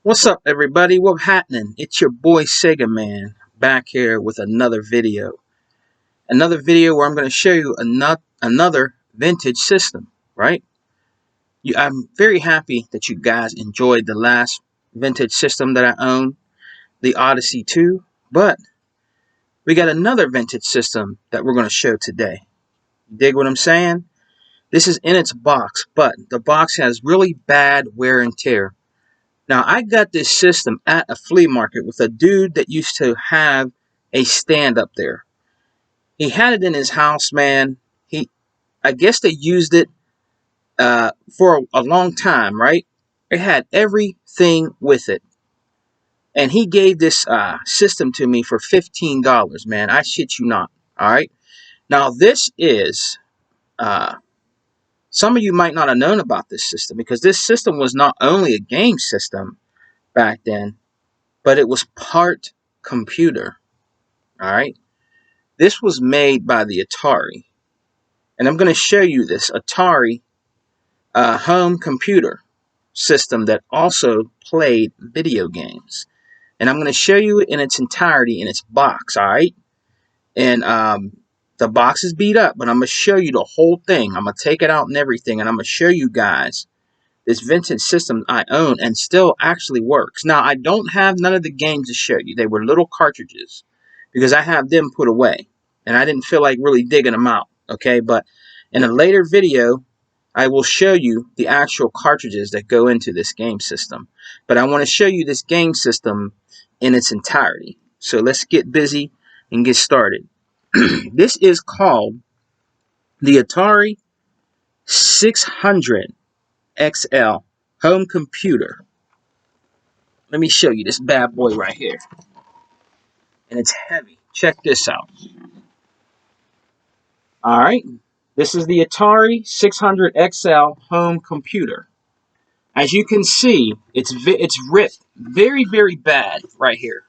What's up, everybody? What's happening? It's your boy Sega Man back here with another video. Another video where I'm going to show you another vintage system, right? I'm very happy that you guys enjoyed the last vintage system that I own, the Odyssey 2, but we got another vintage system that we're going to show today. Dig what I'm saying? This is in its box, but the box has really bad wear and tear. Now, I got this system at a flea market with a dude that used to have a stand up there. He had it in his house, man. I guess they used it for a long time, right? It had everything with it. And he gave this system to me for $15, man. I shit you not. All right. Now, this is, some of you might not have known about this system because this system was not only a game system back then, but it was part computer. All right. This was made by the Atari. And I'm going to show you this Atari home computer system that also played video games. And I'm going to show you in its entirety in its box. All right. And the box is beat up, but I'm going to show you the whole thing. I'm going to take it out and everything. And I'm going to show you guys this vintage system I own and still actually works. Now, I don't have none of the games to show you. They were little cartridges because I have them put away. And I didn't feel like really digging them out. Okay, but in a later video, I will show you the actual cartridges that go into this game system. But I want to show you this game system in its entirety. So let's get busy and get started. This is called the Atari 600 XL home computer. Let me show you this bad boy right here. And it's heavy. Check this out. All right. This is the Atari 600 XL home computer. As you can see, it's ripped very, very bad right here.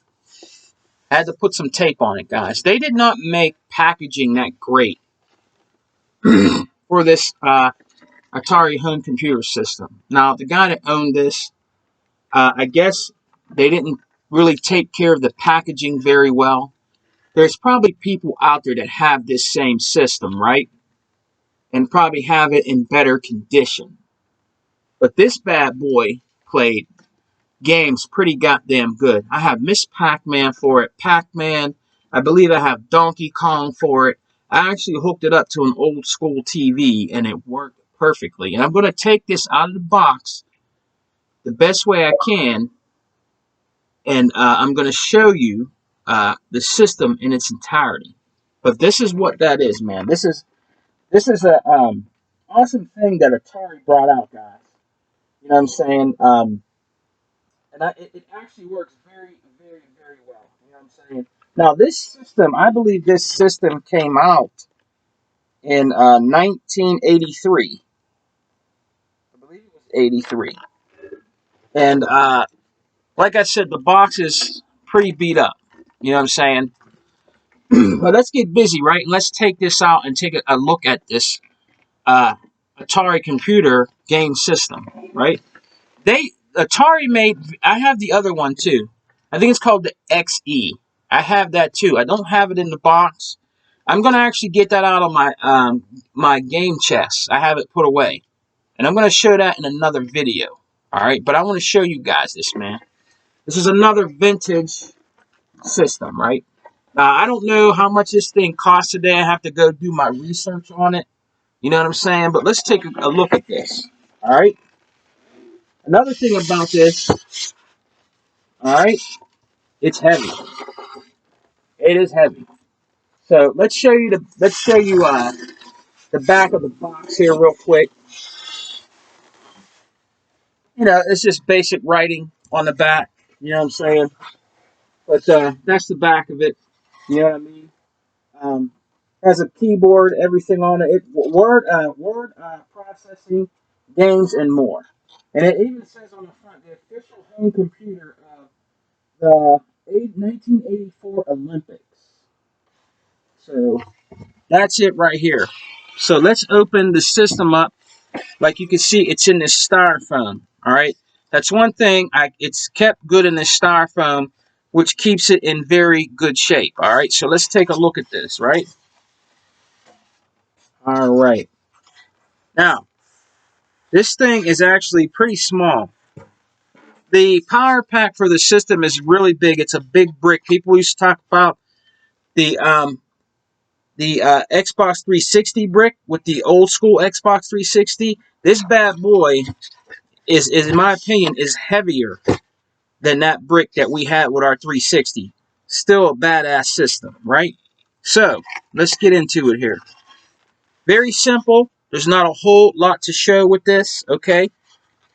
I had to put some tape on it, guys. They did not make packaging that great for this Atari home computer system. Now, the guy that owned this, I guess they didn't really take care of the packaging very well. There's probably people out there that have this same system, right? And probably have it in better condition. But this bad boy played games pretty goddamn good. I have Miss Pac-Man for it, Pac-Man. I believe I have Donkey Kong for it. I actually hooked it up to an old school TV and it worked perfectly. And I'm going to take this out of the box the best way I can. And I'm going to show you the system in its entirety. But this is what that is, man. This is a awesome thing that Atari brought out, guys. You know what I'm saying? It actually works very, very, very well. You know what I'm saying? Now, this system, I believe this system came out in 1983. I believe it was 83. And like I said, the box is pretty beat up. You know what I'm saying? But let's get busy, right? And let's take this out and take a look at this Atari computer game system, right? Atari made, I have the other one too. I think it's called the XE. I have that too. I don't have it in the box. I'm going to actually get that out of my game chest. I have it put away. And I'm going to show that in another video. Alright, but I want to show you guys this, man. This is another vintage system, right? I don't know how much this thing costs today. I have to go do my research on it. You know what I'm saying? But let's take a look at this. Alright? Another thing about this, alright, it's heavy. It is heavy. So let's show you the back of the box here real quick. You know, it's just basic writing on the back. You know what I'm saying? But that's the back of it. You know what I mean? Has a keyboard, everything on it. Word processing, games, and more. And it even says on the front, the official home computer of the 1984 Olympics. So that's it right here. So let's open the system up. Like you can see, it's in this styrofoam. All right. That's one thing. It's kept good in this styrofoam, which keeps it in very good shape. All right, so let's take a look at this, right? All right. Now, this thing is actually pretty small. The power pack for the system is really big. It's a big brick. People used to talk about the Xbox 360 brick with the old school Xbox 360. This bad boy is in my opinion, is heavier than that brick that we had with our 360. Still a badass system, right? So, let's get into it here. Very simple. There's not a whole lot to show with this, okay?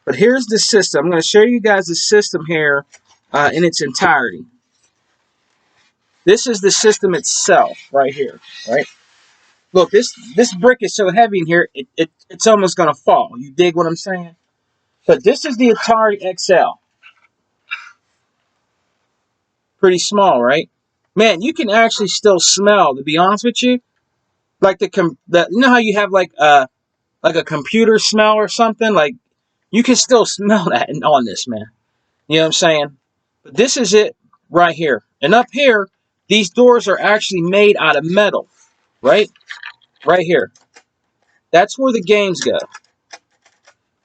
But here's the system. I'm going to show you guys the system here in its entirety. This is the system itself right here, right? Look, this brick is so heavy in here, it's almost going to fall. You dig what I'm saying? But this is the Atari XL. Pretty small, right? Man, you can actually still smell, to be honest with you, like you know how you have like a computer smell or something? Like, you can still smell that on this, man. You know what I'm saying? But this is it right here. And up here, these doors are actually made out of metal, right? Right here. That's where the games go.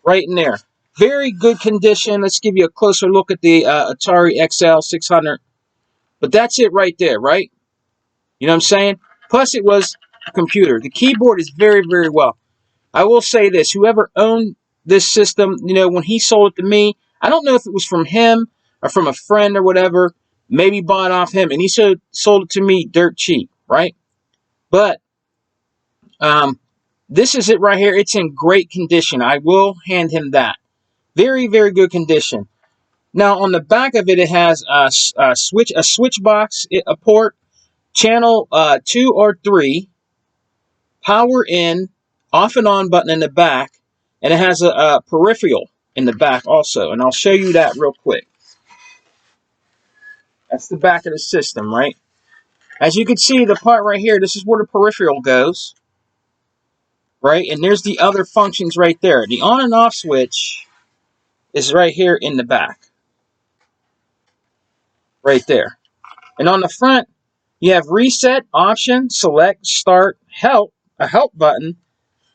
Right in there. Very good condition. Let's give you a closer look at the Atari XL 600. But that's it right there, right? You know what I'm saying? Plus, it was a computer. The keyboard is very, very well. I will say this. Whoever owned this system, you know, when he sold it to me, I don't know if it was from him or from a friend or whatever. Maybe bought off him. And he sold it to me dirt cheap, right? But this is it right here. It's in great condition. I will hand him that. Very, very good condition. Now, on the back of it, it has a switch box, a port, channel 2 or 3, power in, off and on button in the back, and it has a peripheral in the back also. And I'll show you that real quick. That's the back of the system, right? As you can see, the part right here, this is where the peripheral goes, right? And there's the other functions right there. The on and off switch is right here in the back. Right there. And on the front, you have reset, option, select, start, help, a help button,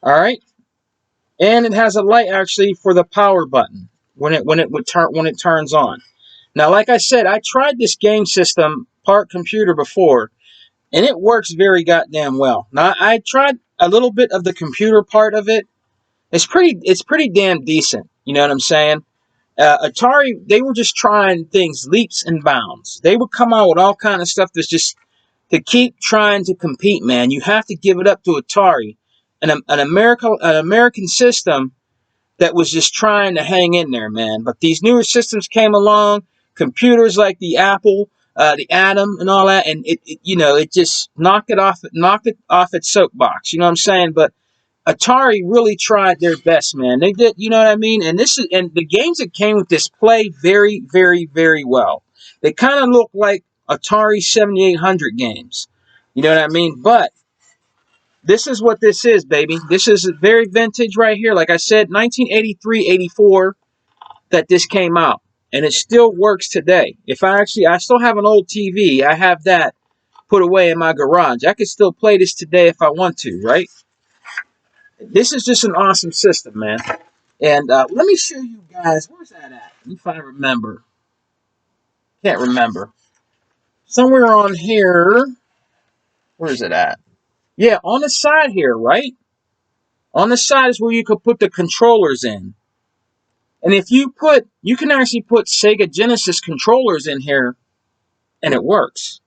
all right? And it has a light actually for the power button when it turns on. Now, like I said, I tried this game system part computer before, and it works very goddamn well. Now, I tried a little bit of the computer part of it. It's pretty damn decent. You know what I'm saying? Atari, they were just trying things leaps and bounds. They would come out with all kind of stuff that's just to keep trying to compete, man. You have to give it up to Atari, an American system that was just trying to hang in there, man. But these newer systems came along, computers like the Apple, the Atom, and all that, and it just knocked it off its soapbox. You know what I'm saying? But Atari really tried their best, man. They did, you know what I mean? And the games that came with this play very, very, very well. They kind of look like Atari 7800 games. You know what I mean? But this is what this is, baby. This is very vintage right here. Like I said, 1983-84 that this came out. And it still works today. I still have an old TV. I have that put away in my garage. I could still play this today if I want to, right? This is just an awesome system, man. And let me show you guys. Where's that at? If I remember. Can't remember. Somewhere on here. Where is it at? Yeah, on the side here, right? On the side is where you could put the controllers in. And you can actually put Sega Genesis controllers in here, and it works.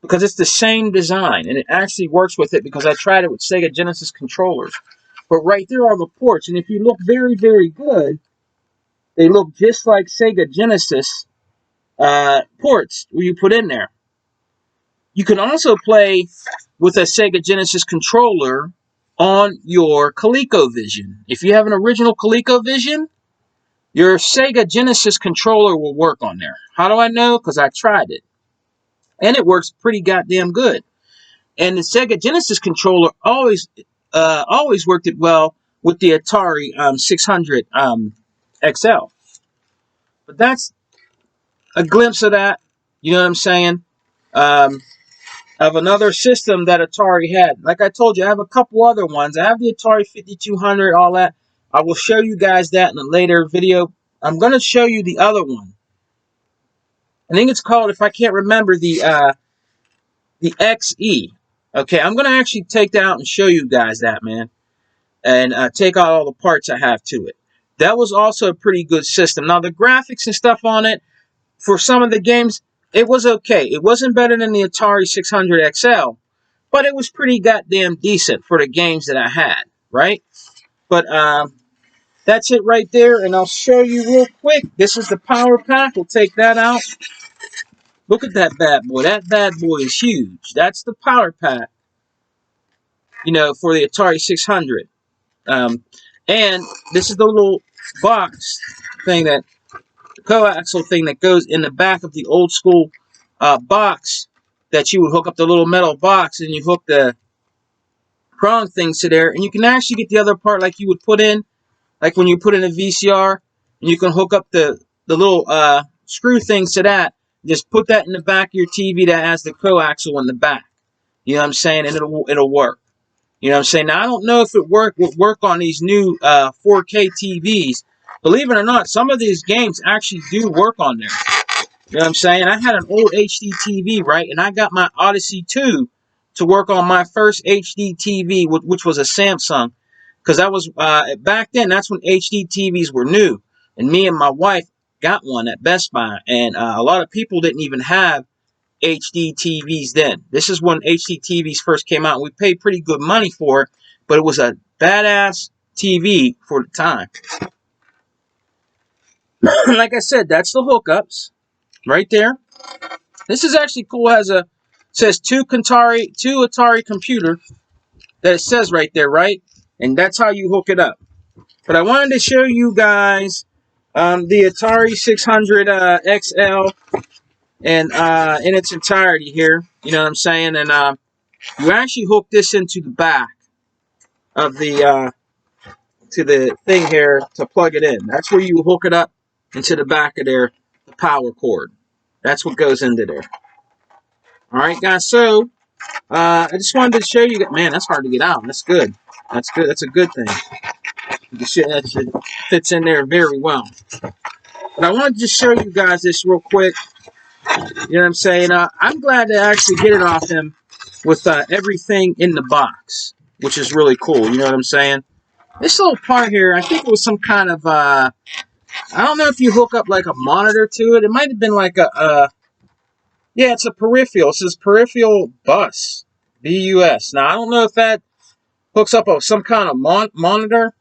Because it's the same design, and it actually works with it because I tried it with Sega Genesis controllers. But right there are the ports, and if you look very, very good, they look just like Sega Genesis ports where you put in there. You can also play with a Sega Genesis controller on your ColecoVision. If you have an original ColecoVision, your Sega Genesis controller will work on there. How do I know? Because I tried it. And it works pretty goddamn good. And the Sega Genesis controller always worked it well with the Atari 600 XL. But that's a glimpse of that. You know what I'm saying? Of another system that Atari had. Like I told you, I have a couple other ones. I have the Atari 5200, all that. I will show you guys that in a later video. I'm going to show you the other one. I think it's called, if I can't remember, the XE. Okay, I'm going to actually take that out and show you guys that, man. And take out all the parts I have to it. That was also a pretty good system. Now, the graphics and stuff on it, for some of the games, it was okay. It wasn't better than the Atari 600 XL, but it was pretty goddamn decent for the games that I had, right? But that's it right there, and I'll show you real quick. This is the power pack. We'll take that out. Look at that bad boy. That bad boy is huge. That's the power pack, you know, for the Atari 600. And this is the little box thing, that the coaxial thing that goes in the back of the old school box, that you would hook up the little metal box and you hook the prong things to there, and you can actually get the other part like you would put in, like when you put in a VCR, and you can hook up the little screw things to that. Just put that in the back of your TV that has the coaxial in the back. You know what I'm saying? And it'll work. You know what I'm saying? Now, I don't know if it would work on these new 4K TVs. Believe it or not, some of these games actually do work on there. You know what I'm saying? I had an old HD TV, right? And I got my Odyssey 2 to work on my first HD TV, which was a Samsung. Because that was, back then, that's when HD TVs were new. And me and my wife got one at Best Buy. And a lot of people didn't even have HD TVs then. This is when HD TVs first came out, and we paid pretty good money for it, but it was a badass TV for the time. Like I said, that's the hookups right there. This is actually cool. It says two Atari computer, that it says right there, right? And that's how you hook it up. But I wanted to show you guys the Atari 600 XL and in its entirety here. You know what I'm saying? And you actually hook this into the back of the to the thing here to plug it in. That's where you hook it up into the back of there, the power cord. That's what goes into there. All right, guys. So I just wanted to show you that. Man, that's hard to get out. That's good. That's good. That's a good thing. That shit fits in there very well. But I wanted to just show you guys this real quick. You know what I'm saying? I'm glad to actually get it off him with everything in the box, which is really cool. You know what I'm saying? This little part here, I think it was some kind of, I don't know if you hook up like a monitor to it. It might have been like yeah, it's a peripheral. It says peripheral bus, BUS. Now, I don't know if that hooks up some kind of monitor,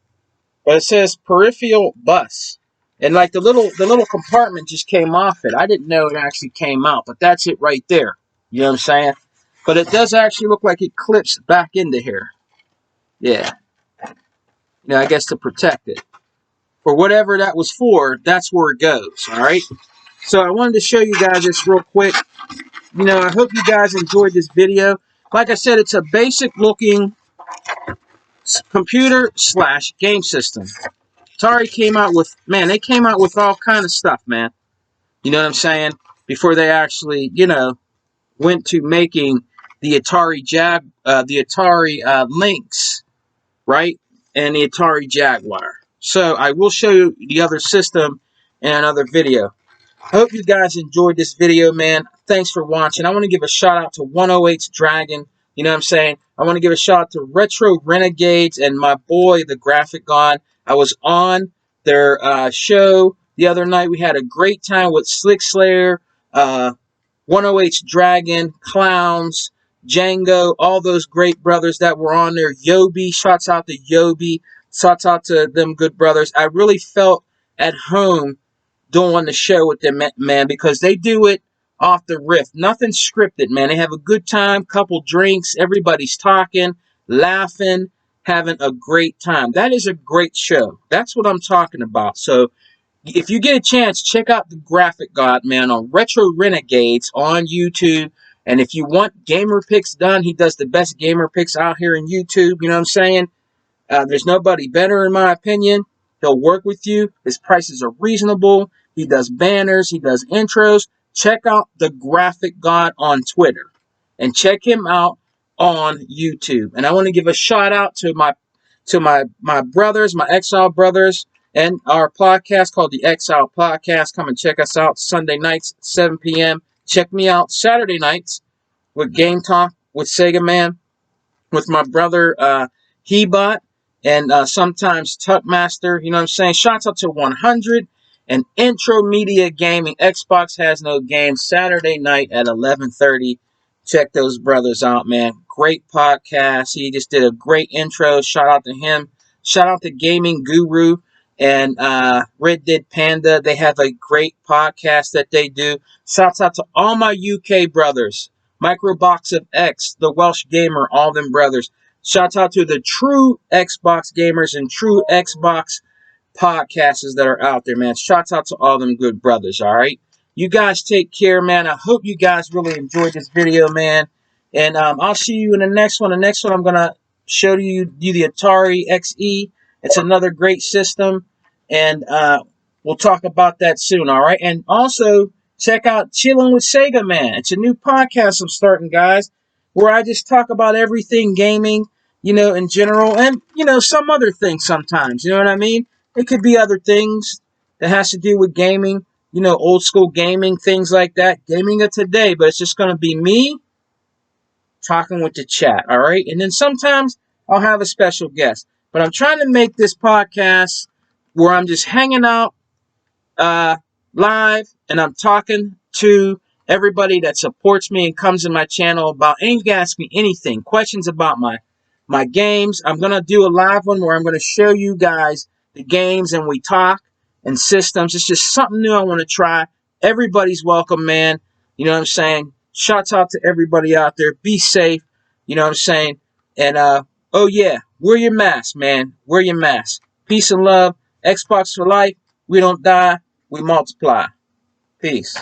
but it says peripheral bus. And like the little compartment just came off it. I didn't know it actually came out, but that's it right there. You know what I'm saying? But it does actually look like it clips back into here. Yeah. You know, I guess to protect it. For whatever that was for, that's where it goes. All right? So I wanted to show you guys this real quick. You know, I hope you guys enjoyed this video. Like I said, it's a basic looking computer / game system. Atari came out with, man, they came out with all kind of stuff, man. You know what I'm saying? Before they actually, you know, went to making the Atari Lynx, right? And the Atari Jaguar. So I will show you the other system in another video. I hope you guys enjoyed this video, man. Thanks for watching. I want to give a shout out to 108's Dragon. You know what I'm saying? I want to give a shout out to Retro Renegades and my boy, the Graphic God. I was on their show the other night. We had a great time with Slick Slayer, 108's Dragon, Clowns, Django, all those great brothers that were on there. Yobi, shouts out to Yobi. Shouts out to them good brothers. I really felt at home doing the show with them, man, because they do it off the riff. Nothing scripted, man. They have a good time, couple drinks, everybody's talking, laughing, having a great time. That is a great show. That's what I'm talking about. So if you get a chance, check out the Graphic God, man, on Retro Renegades on YouTube. And if you want gamer picks done, he does the best gamer picks out here in YouTube. You know what I'm saying? There's nobody better, in my opinion. He'll work with you. His prices are reasonable. He does banners. He does intros. Check out the Graphic God on Twitter, and check him out on YouTube. And I want to give a shout out to my brothers, my Exile brothers, and our podcast called the Exile Podcast. Come and check us out Sunday nights, 7 p.m. Check me out Saturday nights with Game Talk with Sega Man, with my brother Hebot, and sometimes Tuckmaster. You know what I'm saying? Shouts out to 100 and Intro Media Gaming. Xbox Has No Game, Saturday night at 11:30. Check those brothers out, man. Great podcast. He just did a great intro. Shout out to him. Shout out to Gaming Guru and Red Dead Panda. They have a great podcast that they do. Shouts out to all my UK brothers. Microbox of X, the Welsh Gamer, all them brothers. Shouts out to the true Xbox gamers and true Xbox podcasters that are out there, man. Shouts out to all them good brothers, all right? You guys take care, man. I hope you guys really enjoyed this video, man. And I'll see you in the next one. The next one, I'm going to show you the Atari XE. It's another great system. And we'll talk about that soon, all right? And also, check out Chillin' with Sega Man. It's a new podcast I'm starting, guys, where I just talk about everything gaming, you know, in general. And, you know, some other things sometimes. You know what I mean? It could be other things that has to do with gaming, you know, old school gaming, things like that. Gaming of today, but it's just going to be me talking with the chat, all right? And then sometimes I'll have a special guest. But I'm trying to make this podcast where I'm just hanging out live and I'm talking to everybody that supports me and comes in my channel about, and you can ask me anything, questions about my games. I'm going to do a live one where I'm going to show you guys the games and we talk and systems. It's just something new I want to try. Everybody's welcome, man. You know what I'm saying? Shouts out to everybody out there. Be safe. You know what I'm saying? And, oh yeah, wear your mask, man. Wear your mask. Peace and love. Xbox for life. We don't die. We multiply. Peace.